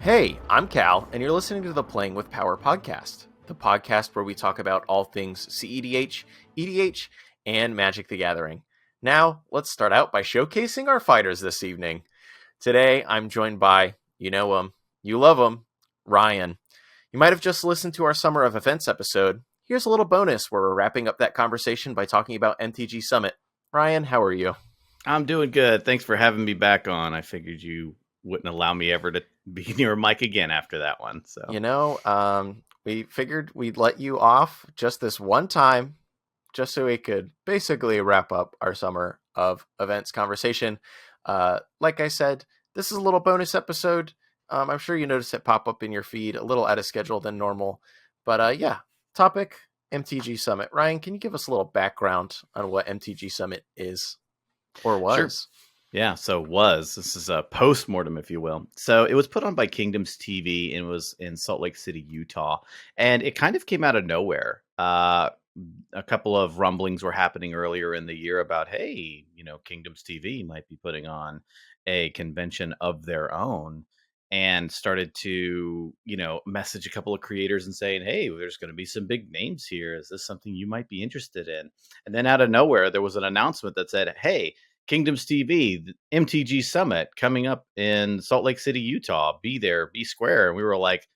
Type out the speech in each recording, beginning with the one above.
Hey, I'm Cal, and you're listening to the Playing with Power podcast, the podcast where we talk about all things cedh, EDH, and Magic the Gathering. Now, let's start out by showcasing our fighters this evening. Today, I'm joined by, you know him, you love him, Ryan. You might have just listened to our Summer of Events episode. Here's a little bonus where we're wrapping up that conversation by talking about MTG Summit. Ryan, how are you? I'm doing good. Thanks for having me back on. I figured you wouldn't allow me ever to be near a mic again after that one. So We figured we'd let you off just this one time, just so we could basically wrap up our Summer of Events conversation. Like I said, this is a little bonus episode. I'm sure you noticed it pop up in your feed a little out of schedule than normal. But topic, MTG Summit. Ryan, can you give us a little background on what MTG Summit is or was? Sure. Yeah, this is a post-mortem, if you will. So it was put on by Kingdoms TV and was in Salt Lake City, Utah. And it kind of came out of nowhere. A couple of rumblings were happening earlier in the year about, hey, Kingdoms TV might be putting on a convention of their own, and started to, message a couple of creators and saying, hey, there's going to be some big names here. Is this something you might be interested in? And then out of nowhere, there was an announcement that said, hey, Kingdoms TV, the MTG Summit coming up in Salt Lake City, Utah. Be there, be square. And we were like,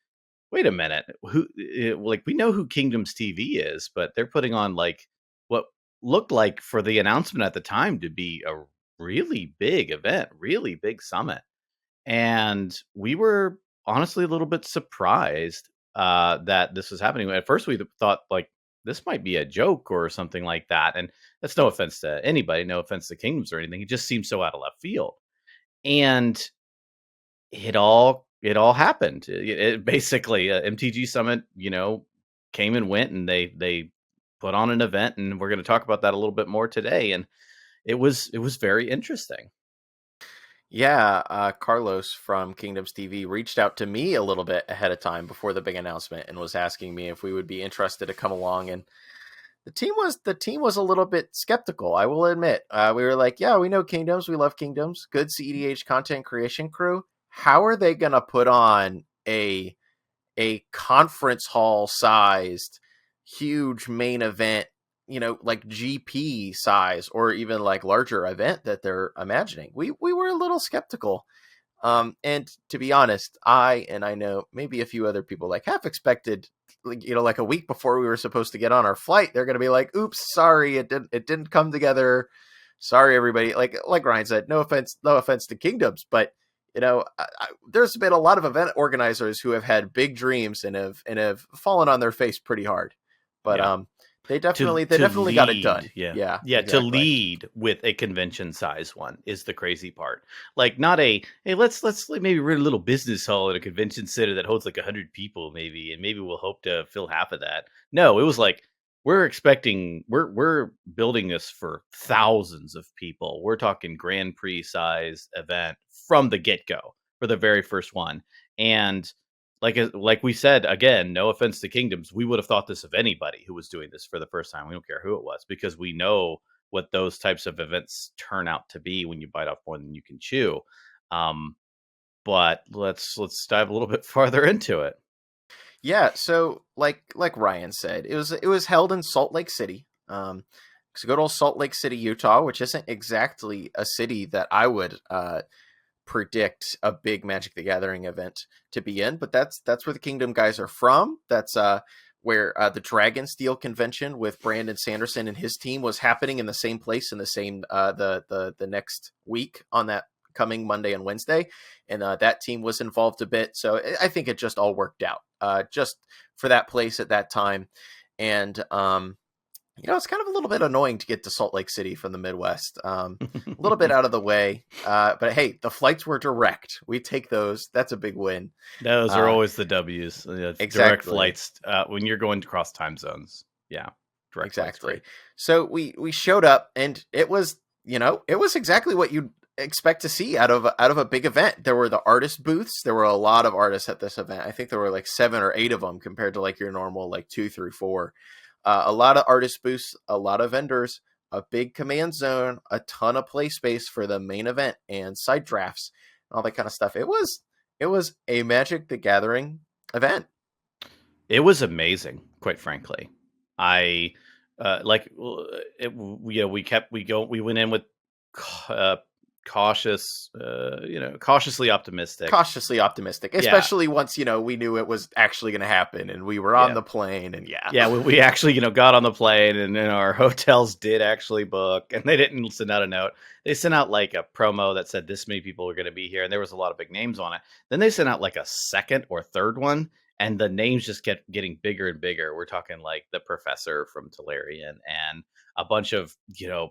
wait a minute, we know who Kingdoms TV is, but they're putting on like what looked like for the announcement at the time to be a really big event, really big summit. And we were honestly a little bit surprised that this was happening. At first, we thought like this might be a joke or something like that. And that's no offense to anybody, no offense to Kingdoms or anything. It just seems so out of left field. And it all happened. It basically MTG Summit, came and went, and they put on an event, and we're going to talk about that a little bit more today. And it was very interesting. Yeah, Carlos from Kingdoms TV reached out to me a little bit ahead of time before the big announcement and was asking me if we would be interested to come along. And the team was a little bit skeptical, I will admit. We were like, yeah, we know Kingdoms, we love Kingdoms, good cEDH content creation crew. How are they gonna put on a conference hall sized huge main event, like GP size or even like larger event that they're imagining? We were a little skeptical. And to be honest, I know maybe a few other people like half expected, like a week before we were supposed to get on our flight, they're going to be like, oops, sorry, it didn't come together. Sorry, everybody. Like Ryan said, no offense to Kingdoms, but there's been a lot of event organizers who have had big dreams and have fallen on their face pretty hard. But Yeah. they definitely got it done. Yeah. Exactly. To lead with a convention size one is the crazy part. Like not hey, let's maybe run a little business hall at a convention center that holds like 100 people maybe, and maybe we'll hope to fill half of that. No, it was like we're building this for thousands of people. We're talking Grand Prix size event from the get-go for the very first one. And like we said, again, no offense to Kingdoms, we would have thought this of anybody who was doing this for the first time. We don't care who it was, because we know what those types of events turn out to be when you bite off more than you can chew. But let's dive a little bit farther into it. Yeah, so like Ryan said, it was held in Salt Lake City. So good old Salt Lake City, Utah, which isn't exactly a city that I would predict a big Magic the Gathering event to be in, but that's where the Kingdom guys are from. That's where the Dragonsteel convention with Brandon Sanderson and his team was happening in the same place in the same the next week on that coming Monday and Wednesday, and that team was involved a bit. So I think it just all worked out just for that place at that time. And it's kind of a little bit annoying to get to Salt Lake City from the Midwest. A little bit out of the way. But hey, the flights were direct. We take those. That's a big win. Those are always the W's. Exactly. Direct flights when you're going across time zones. Yeah, direct exactly. Flights, so we showed up, and it was exactly what you'd expect to see out of a big event. There were the artist booths. There were a lot of artists at this event. I think there were like 7 or 8 of them compared to like your normal like 2 through 4. A lot of artist booths, a lot of vendors, a big command zone, a ton of play space for the main event and side drafts, and all that kind of stuff. It was It was a Magic the Gathering event. It was amazing, quite frankly. I like it, we went in with uh, cautious, cautiously optimistic. Cautiously optimistic, Yeah, especially once we knew it was actually going to happen, and we were on yeah. the plane, and yeah. Yeah, we actually, got on the plane and then our hotels did actually book and they didn't send out a note. They sent out like a promo that said this many people are going to be here and there was a lot of big names on it. Then they sent out like a second or third one and the names just kept getting bigger and bigger. We're talking like the professor from Tolarian and a bunch of,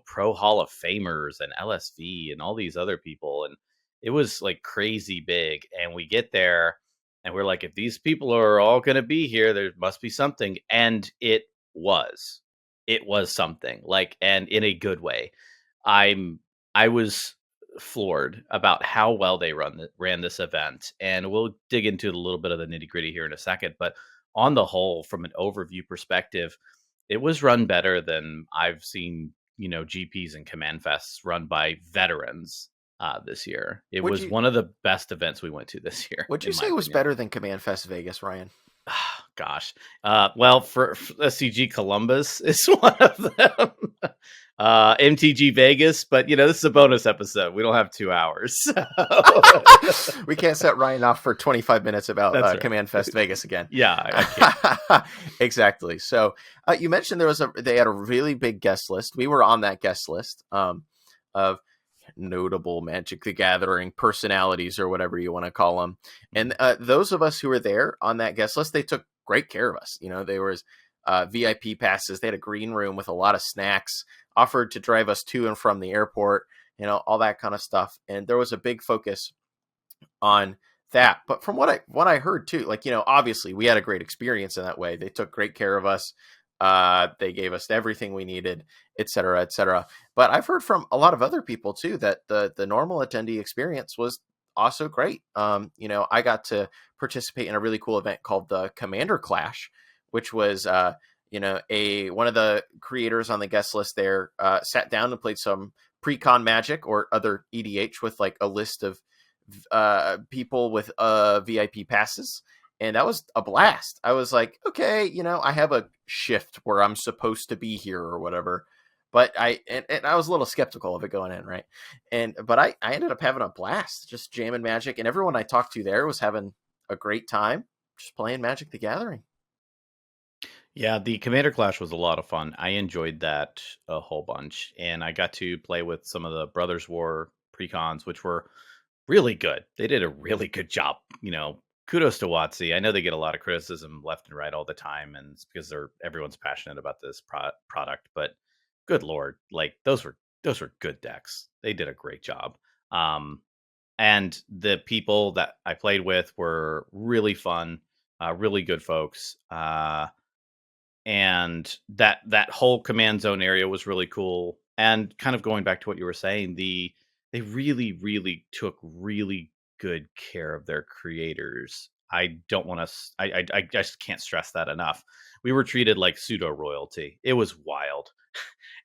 pro Hall of Famers and LSV and all these other people. And it was like crazy big. And we get there and we're like, if these people are all going to be here, there must be something. And it was. It was something like, and in a good way. I'm, I was floored about how well they ran this event. And we'll dig into a little bit of the nitty gritty here in a second. But on the whole, from an overview perspective, it was run better than I've seen, GPs and Command Fests run by veterans this year. It would was you one of the best events we went to this year, would you in my say it was opinion. better than Command Fest Vegas, Ryan? Gosh. Well, for SCG Columbus is one of them. MTG Vegas, but this is a bonus episode. We don't have 2 hours. So. We can't set Ryan off for 25 minutes about That's right. Command Fest Vegas again. Yeah, I can't. Exactly. So you mentioned they had a really big guest list. We were on that guest list of notable Magic the Gathering personalities or whatever you want to call them. And those of us who were there on that guest list, they took great care of us. There was VIP passes. They had a green room with a lot of snacks, offered to drive us to and from the airport, all that kind of stuff. And there was a big focus on that. But from what I heard too, like, obviously we had a great experience in that way. They took great care of us. They gave us everything we needed, et cetera, et cetera. But I've heard from a lot of other people too that the normal attendee experience was also great. I got to participate in a really cool event called the Commander Clash, which was one of the creators on the guest list there sat down and played some pre-con Magic or other EDH with like a list of people with VIP passes, and that was a blast. I was like, okay, I have a shift where I'm supposed to be here or whatever, but and I was a little skeptical of it going in, right? But I ended up having a blast, just jamming Magic, and everyone I talked to there was having a great time just playing Magic the Gathering. Yeah, the Commander Clash was a lot of fun. I enjoyed that a whole bunch, and I got to play with some of the Brothers War precons, which were really good. They did a really good job. Kudos to WotC. I know they get a lot of criticism left and right all the time, and it's because everyone's passionate about this product. But good lord, like those were good decks. They did a great job. And the people that I played with were really fun, really good folks. And that whole command zone area was really cool. And kind of going back to what you were saying, they really took really good care of their creators. I don't want to. I just can't stress that enough. We were treated like pseudo royalty. It was wild.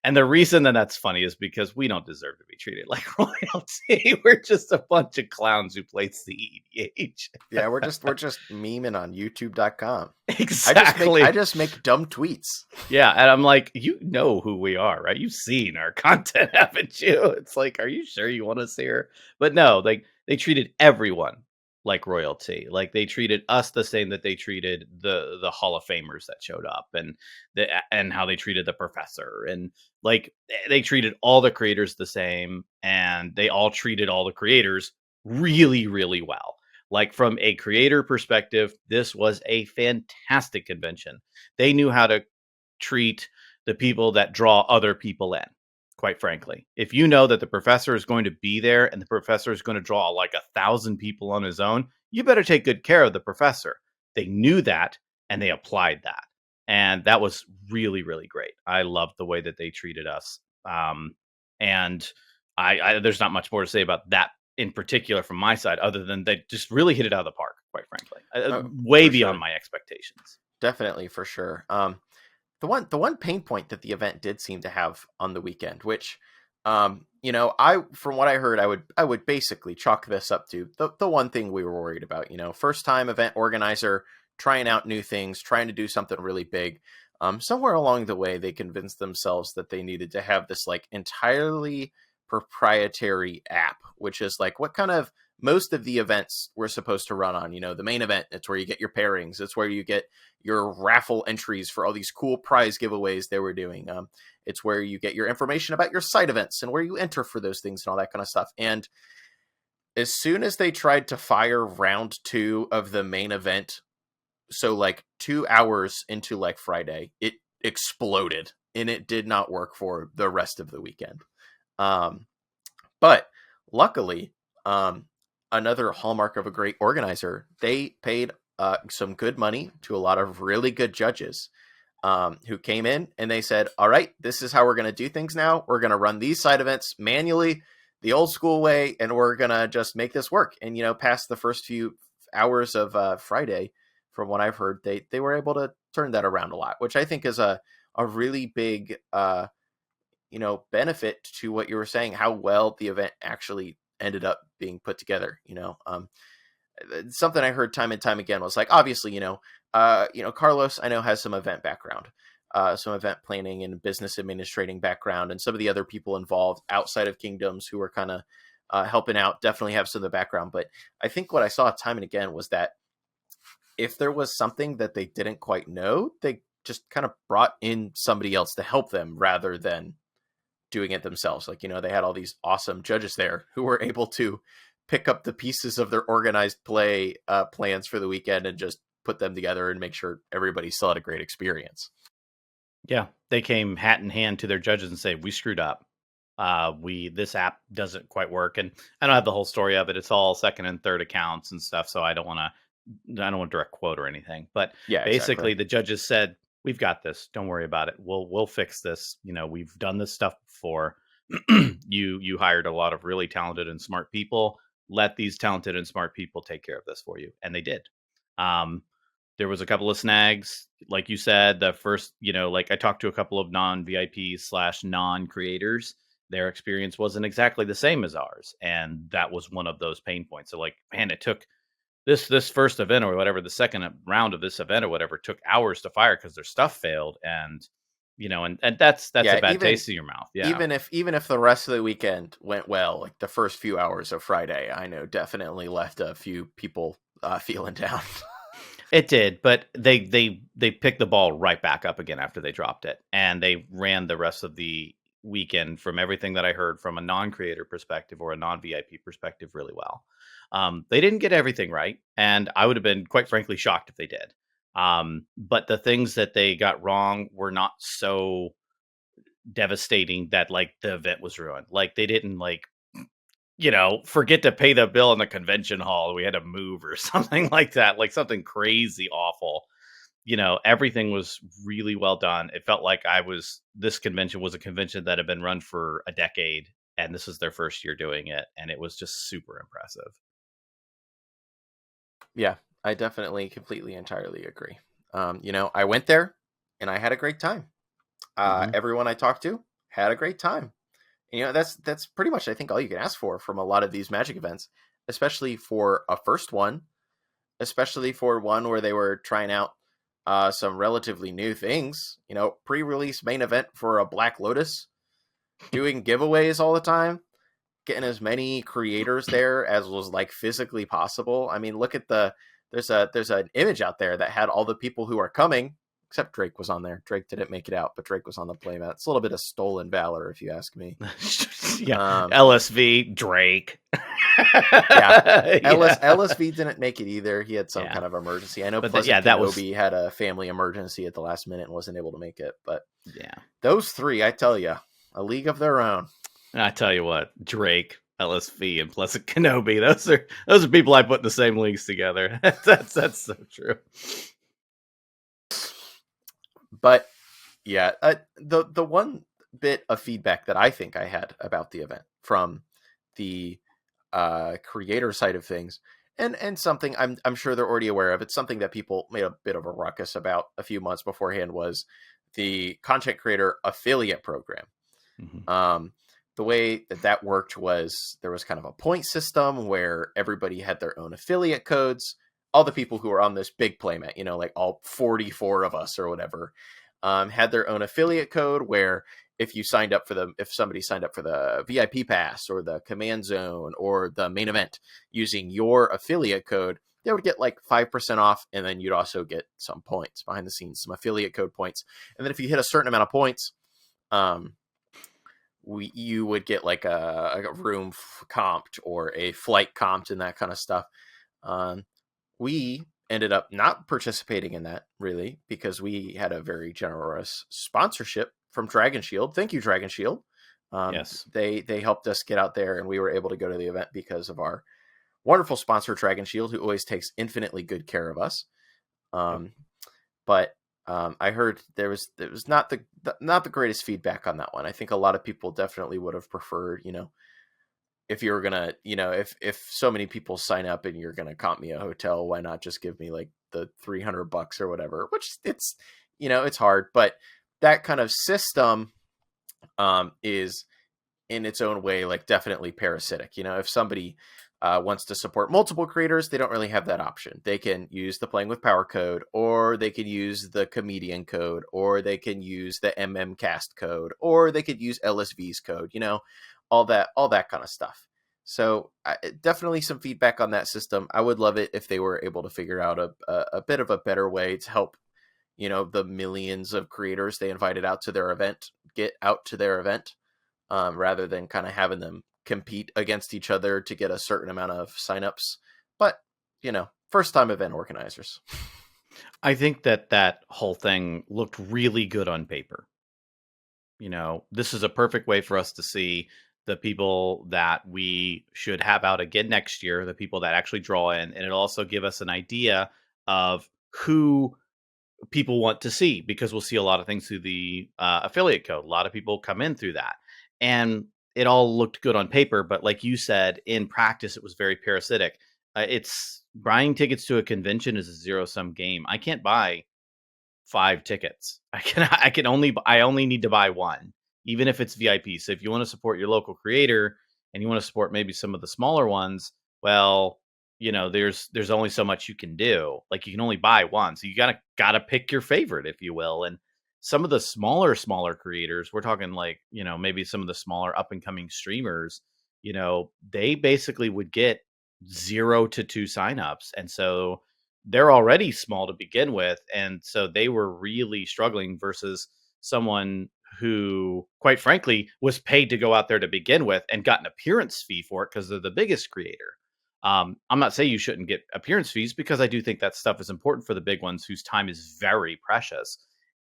And the reason that that's funny is because we don't deserve to be treated like royalty. We're just a bunch of clowns who play CEDH. Yeah, we're just memeing on YouTube.com. Exactly. I just make dumb tweets. Yeah, and I'm like, you know who we are, right? You've seen our content, haven't you? It's like, are you sure you want us here? But no, like they treated everyone like royalty. Like they treated us the same that they treated the Hall of Famers that showed up, and how they treated the professor, and like they treated all the creators the same, and they all treated all the creators really well. Like from a creator perspective, this was a fantastic convention. They knew how to treat the people that draw other people in, quite frankly. If you know that the professor is going to be there and the professor is going to draw like 1,000 people on his own, you better take good care of the professor. They knew that and they applied that. And that was really great. I loved the way that they treated us. And I there's not much more to say about that in particular from my side, other than they just really hit it out of the park, quite frankly, way For beyond sure. my expectations. Definitely, for sure. The one pain point that the event did seem to have on the weekend, which I from what I heard, I would basically chalk this up to the one thing we were worried about. First time event organizer trying out new things, trying to do something really big. Somewhere along the way, they convinced themselves that they needed to have this like entirely proprietary app, which is like what kind of most of the events we're supposed to run on. The main event, it's where you get your pairings, it's where you get your raffle entries for all these cool prize giveaways they were doing. It's where you get your information about your side events and where you enter for those things and all that kind of stuff. And as soon as they tried to fire round two of the main event, so like 2 hours into like Friday, it exploded and it did not work for the rest of the weekend. Um, but luckily, another hallmark of a great organizer, they paid some good money to a lot of really good judges who came in and they said, all right, this is how we're going to do things now. We're going to run these side events manually, the old school way, and we're going to just make this work. And, past the first few hours of Friday, from what I've heard, they were able to turn that around a lot, which I think is a really big, benefit to what you were saying, how well the event actually ended up being put together. Something I heard time and time again was like, obviously, Carlos, I know, has some event background, some event planning and business administrating background, and some of the other people involved outside of Kingdoms who were kind of helping out definitely have some of the background. But I think what I saw time and again was that if there was something that they didn't quite know, they just kind of brought in somebody else to help them rather than doing it themselves. Like, they had all these awesome judges there who were able to pick up the pieces of their organized play plans for the weekend and just put them together and make sure everybody still had a great experience. Yeah, they came hat in hand to their judges and say, "We screwed up. This app doesn't quite work." And I don't have the whole story of it. It's all second and third accounts and stuff, so I don't want to direct quote or anything. But Yeah, exactly. basically, the judges said, "We've got this. Don't worry about it. We'll fix this. We've done this stuff before. You hired a lot of really talented and smart people. Let these talented and smart people take care of this for you," and they did. Um, there was a couple of snags, like you said. The first, like I talked to a couple of non VIPs slash non creators. Their experience wasn't exactly the same as ours, and that was one of those pain points. So, like, man, it took this first event or whatever, the second round of this event or whatever, took hours to fire because their stuff failed, and and that's a Yeah, bad even taste in your mouth. Yeah. even if the rest of the weekend went well, like the first few hours of Friday, I know definitely left a few people feeling down. It did, but they picked the ball right back up again after they dropped it, and they ran the rest of the weekend, from everything that I heard from a non-creator perspective or a non-VIP perspective, really well. They didn't get everything right, and I would have been, quite frankly, shocked if they did. But the things that they got wrong were not so devastating that like the event was ruined. Like they didn't like forget to pay the bill in the convention hall. We had to move or something like that, like something crazy awful. Everything was really well done. It felt like this convention was a convention that had been run for a decade, and this is their first year doing it. And it was just super impressive. Yeah, I definitely completely entirely agree. I went there and I had a great time. Hmm. Everyone I talked to had a great time. That's pretty much I think all you can ask for from a lot of these Magic events, especially for a first one, especially for one where they were trying out some relatively new things. Pre-release main event for a Black Lotus, doing giveaways all the time, getting as many creators there as was like physically possible. I mean, look at there's an image out there that had all the people who are coming, except Drake was on there. Drake didn't make it out, but Drake was on the playmat. It's a little bit of stolen valor, if you ask me. Yeah, Um, LSV Drake. yeah, Yeah, LSV didn't make it either. He had some yeah, kind of emergency. I know but Pleasant that was, Kenobi had a family emergency at the last minute and wasn't able to make it. But yeah. those three, I tell you, a league of their own. I tell you what, Drake, LSV, and Pleasant Kenobi. Those are people I put in the same leagues together. That's so true. But yeah, the one bit of feedback that I think I had about the event from the creator side of things, and something I'm sure they're already aware of. It's something that people made a bit of a ruckus about a few months beforehand, was the content creator affiliate program. Hmm. Um, the way that worked was there was kind of a point system where everybody had their own affiliate codes. All the people who were on this big playmat, like all 44 of us or whatever, had their own affiliate code where if somebody signed up for the VIP pass or the command zone or the main event using your affiliate code, they would get like 5% off. And then you'd also get some points behind the scenes, some affiliate code points. And then if you hit a certain amount of points, you would get like a room comped or a flight comped and that kind of stuff. We ended up not participating in that really because we had a very generous sponsorship from Dragon Shield. Thank you, Dragon Shield. Yes. They helped us get out there, and we were able to go to the event because of our wonderful sponsor, Dragon Shield, who always takes infinitely good care of us. But I heard there was not the greatest feedback on that one. I think a lot of people definitely would have preferred, if you were gonna, if so many people sign up and you're gonna comp me a hotel, why not just give me like the $300 or whatever? Which it's hard, but that kind of system is in its own way like definitely parasitic. If somebody wants to support multiple creators, they don't really have that option. They can use the Playing with Power code, or they could use the Comedian code, or they can use the MMCast code, or they could use LSV's code, all that kind of stuff. So definitely some feedback on that system. I would love it if they were able to figure out a bit of a better way to help, the millions of creators they invited out to their event get out to their event, rather than kind of having them compete against each other to get a certain amount of signups. But, first time event organizers. I think that whole thing looked really good on paper. This is a perfect way for us to see the people that we should have out again next year, the people that actually draw in, and it'll also give us an idea of who people want to see, because we'll see a lot of things through the affiliate code. A lot of people come in through that, and it all looked good on paper, but like you said, in practice it was very parasitic. It's buying tickets to a convention is a zero-sum game. I can't buy 5 tickets. I only need to buy one, even if it's VIP. So if you want to support your local creator and you want to support maybe some of the smaller ones, well, there's only so much you can do. Like, you can only buy one. So you gotta pick your favorite, if you will. And some of the smaller creators, we're talking like, maybe some of the smaller up and coming streamers, they basically would get 0 to 2 signups. And so they're already small to begin with. And so they were really struggling versus someone who, quite frankly, was paid to go out there to begin with and got an appearance fee for it because they're the biggest creator. I'm not saying you shouldn't get appearance fees, because I do think that stuff is important for the big ones whose time is very precious.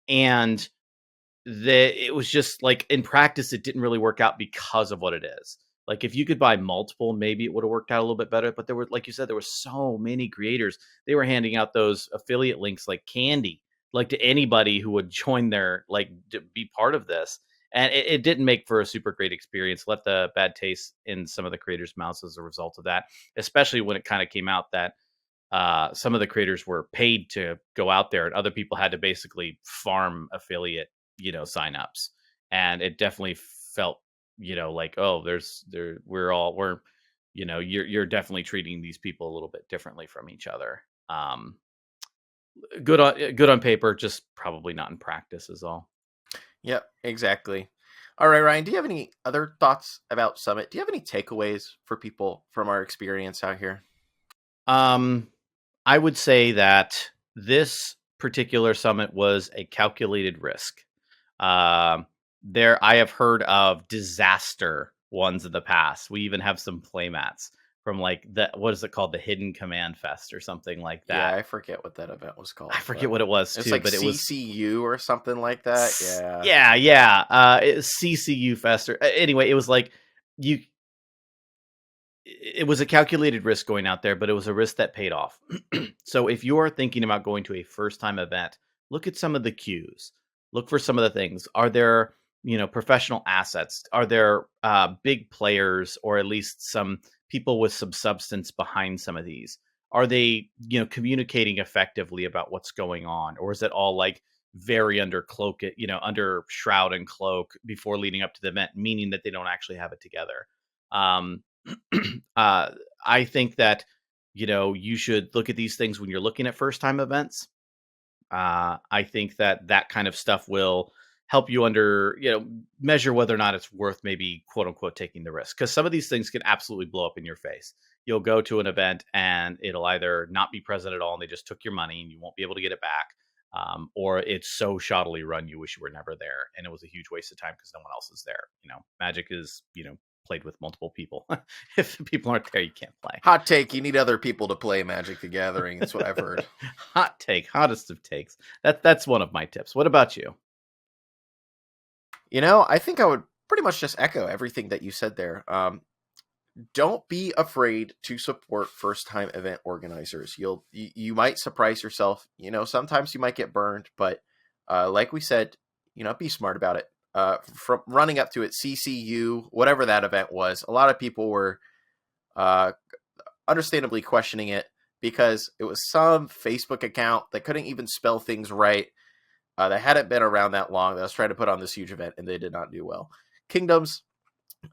And it was just like, in practice, it didn't really work out because of what it is. Like, if you could buy multiple, maybe it would have worked out a little bit better. But there were, like you said, there were so many creators. They were handing out those affiliate links like candy, like to anybody who would join their, like, to be part of this. And it didn't make for a super great experience. Left a bad taste in some of the creators' mouths as a result of that, especially when it kind of came out that some of the creators were paid to go out there and other people had to basically farm affiliate, signups. And it definitely felt, like, oh, you're definitely treating these people a little bit differently from each other. Good on paper, just probably not in practice is all. Yep, exactly. All right, Ryan, do you have any other thoughts about Summit? Do you have any takeaways for people from our experience out here? I would say that this particular summit was a calculated risk. I have heard of disaster ones in the past. We even have some playmats from like what is it called? The Hidden Command Fest or something like Yeah, that. I forget what that event was called. I forget what it was It's too, like but it was CCU or something like that. Yeah. yeah. It was CCU Fest. Anyway, it was like you. It was a calculated risk going out there, but it was a risk that paid off. So if you are thinking about going to a first time event, look at some of the cues. Look for some of the things. Are there, professional assets? Are there big players, or at least some people with some substance behind some of these? Are they, communicating effectively about what's going on? Or is it all like very under cloak it, under shroud and cloak before leading up to the event, meaning that they don't actually have it together. Um, uh, I think that you should look at these things when you're looking at first time events. I think that that kind of stuff will help you measure whether or not it's worth maybe quote unquote taking the risk, because some of these things can absolutely blow up in your face. You'll go to an event and it'll either not be present at all and they just took your money and you won't be able to get it back, or it's so shoddily run you wish you were never there and it was a huge waste of time because no one else is there. Magic is played with multiple people. If people aren't there, you can't play. Hot take: you need other people to play Magic the Gathering. That's what I've heard. Hot take, hottest of takes. That's one of my tips. What about you? I think I would pretty much just echo everything that you said there. Don't be afraid to support first-time event organizers. You might surprise yourself. Sometimes you might get burned, but like we said, be smart about it. From running up to it, CCU, whatever that event was, a lot of people were understandably questioning it because it was some Facebook account that couldn't even spell things right. That hadn't been around that long, that was trying to put on this huge event, and they did not do well. Kingdom's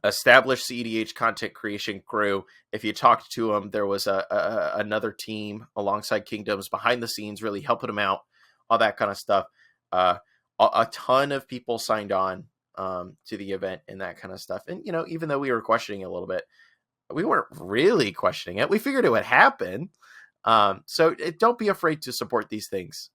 established cEDH content creation crew. If you talked to them, there was another team alongside Kingdoms behind the scenes, really helping them out, all that kind of stuff. A ton of people signed on to the event and that kind of stuff. And, even though we were questioning it a little bit, we weren't really questioning it. We figured it would happen. So don't be afraid to support these things.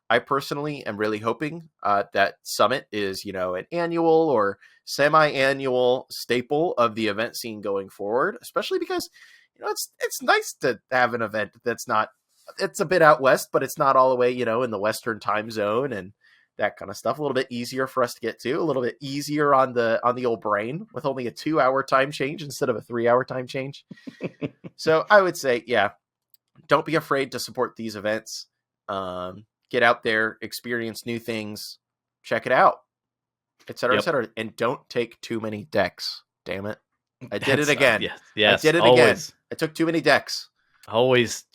I personally am really hoping that Summit is, an annual or semi-annual staple of the event scene going forward, especially because, it's nice to have an event that's not, it's a bit out west, but it's not all the way, in the Western time zone and that kind of stuff. A little bit easier for us to get to, a little bit easier on the old brain with only a 2-hour time change instead of a 3-hour time change. So I would say, yeah, don't be afraid to support these events. Get out there, experience new things, check it out, et cetera, et cetera. And don't take too many decks. Damn it. I did it again. Yes, I did it always. again. I took too many decks. Always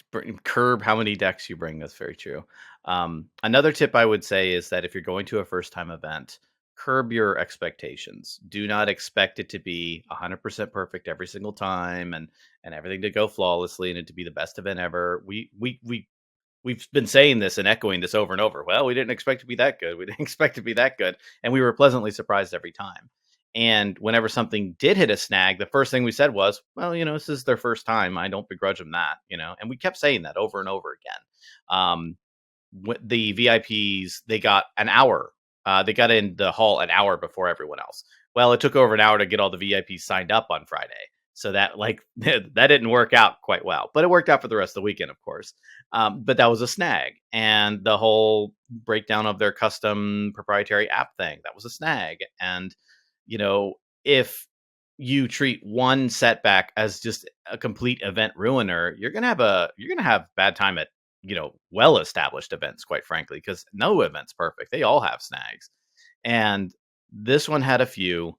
curb how many decks you bring. That's very true. Another tip I would say is that if you're going to a first time event, curb your expectations. Do not expect it to be 100% perfect every single time and everything to go flawlessly and it to be the best event ever. We've been saying this and echoing this over and over. Well, we didn't expect to be that good. We didn't expect to be that good. And we were pleasantly surprised every time. And whenever something did hit a snag, the first thing we said was, well, this is their first time. I don't begrudge them that, and we kept saying that over and over again. The VIPs, they got an hour. They got in the hall an hour before everyone else. Well, it took over an hour to get all the VIPs signed up on Friday. So that that didn't work out quite well, but it worked out for the rest of the weekend, of course. But that was a snag, and the whole breakdown of their custom proprietary app thing, that was a snag. And if you treat one setback as just a complete event ruiner, you're gonna have bad time at well established events, quite frankly, because no event's perfect. They all have snags, and this one had a few.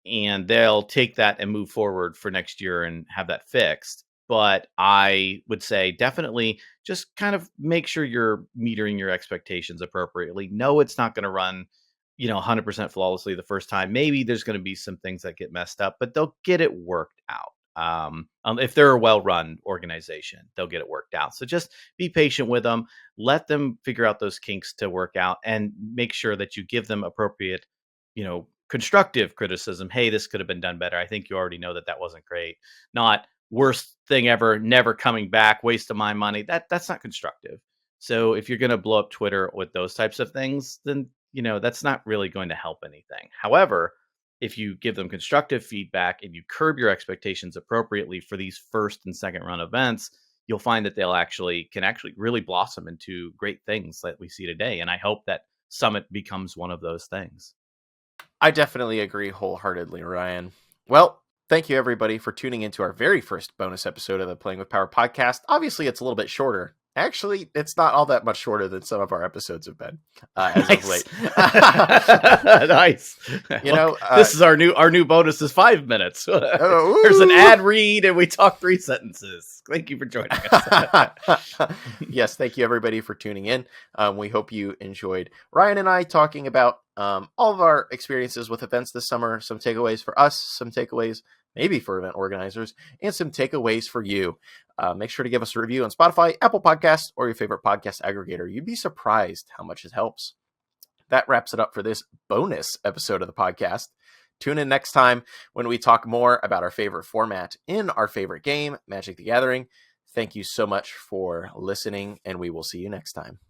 And they'll take that and move forward for next year and have that fixed. But I would say definitely just kind of make sure you're metering your expectations appropriately. No, it's not going to run, 100% flawlessly the first time. Maybe there's going to be some things that get messed up, but they'll get it worked out. If they're a well-run organization, they'll get it worked out. So just be patient with them, let them figure out those kinks to work out, and make sure that you give them appropriate, constructive criticism. Hey, this could have been done better. I think you already know that wasn't great. Not worst thing ever, never coming back, waste of my money. That's not constructive. So if you're going to blow up Twitter with those types of things, then that's not really going to help anything. However, if you give them constructive feedback and you curb your expectations appropriately for these first and second run events, you'll find that can actually really blossom into great things that we see today. And I hope that Summit becomes one of those things. I definitely agree wholeheartedly, Ryan. Well, thank you everybody for tuning into our very first bonus episode of the Playing with Power podcast. Obviously, it's a little bit shorter Actually, it's not all that much shorter than some of our episodes have been as of late. Nice. This is our new bonus is 5 minutes. There's an ad read and we talk 3 sentences. Thank you for joining us. Yes, thank you everybody for tuning in. We hope you enjoyed Ryan and I talking about all of our experiences with events this summer, some takeaways for us, some takeaways maybe for event organizers, and some takeaways for you. Make sure to give us a review on Spotify, Apple Podcasts, or your favorite podcast aggregator. You'd be surprised how much it helps. That wraps it up for this bonus episode of the podcast. Tune in next time when we talk more about our favorite format in our favorite game, Magic the Gathering. Thank you so much for listening, and we will see you next time.